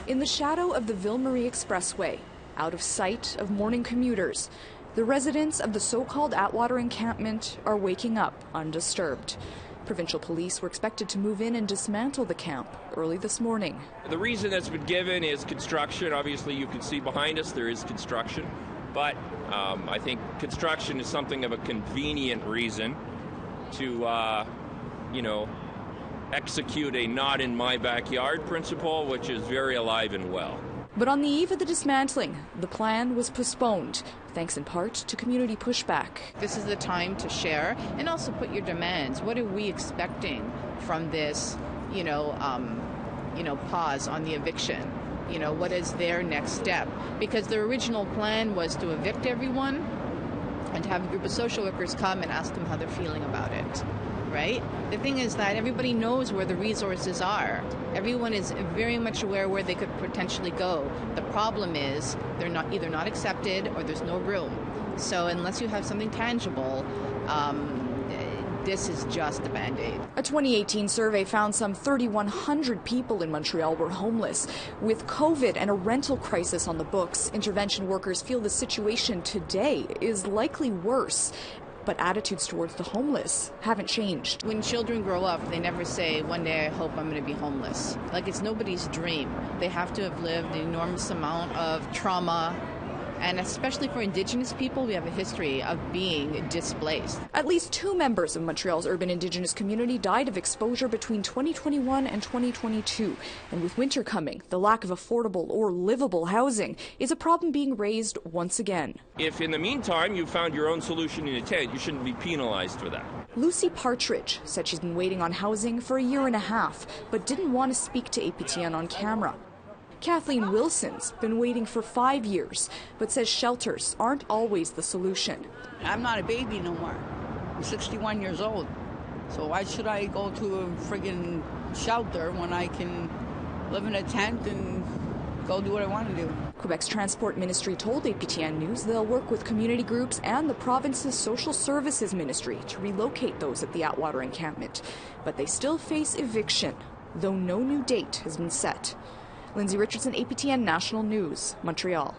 In the shadow of the Ville Expressway, out of sight of morning commuters, the residents of the so-called Atwater encampment are waking up undisturbed. Provincial police were expected to move in and dismantle the camp early this morning. The reason that's been given is construction. Obviously, you can see behind us there is construction, but I think construction is something of a convenient reason to, execute a not in my backyard principle, which is very alive and well. But on the eve of the dismantling, the plan was postponed, thanks in part to community pushback. This is the time to share and also put your demands. What are we expecting from this, pause on the eviction? What is their next step? Because the original plan was to evict everyone and have a group of social workers come and ask them how they're feeling about it. Right? The thing is that everybody knows where the resources are. Everyone is very much aware where they could potentially go. The problem is they're either not accepted or there's no room. So unless you have something tangible, this is just a Band-Aid. A 2018 survey found some 3,100 people in Montreal were homeless. With COVID and a rental crisis on the books, intervention workers feel the situation today is likely worse. But attitudes towards the homeless haven't changed. When children grow up, they never say, one day I hope I'm going to be homeless. Like, it's nobody's dream. They have to have lived an enormous amount of trauma. And especially for Indigenous people, we have a history of being displaced. At least 2 members of Montreal's urban Indigenous community died of exposure between 2021 and 2022. And with winter coming, the lack of affordable or livable housing is a problem being raised once again. If in the meantime you found your own solution in a tent, you shouldn't be penalized for that. Lucy Partridge said she's been waiting on housing for a year and a half, but didn't want to speak to APTN on camera. Kathleen Wilson's been waiting for 5 years, but says shelters aren't always the solution. I'm not a baby no more. I'm 61 years old. So why should I go to a friggin' shelter when I can live in a tent and go do what I want to do? Quebec's Transport Ministry told APTN News they'll work with community groups and the province's Social Services Ministry to relocate those at the Atwater encampment. But they still face eviction, though no new date has been set. Lindsay Richardson, APTN National News, Montreal.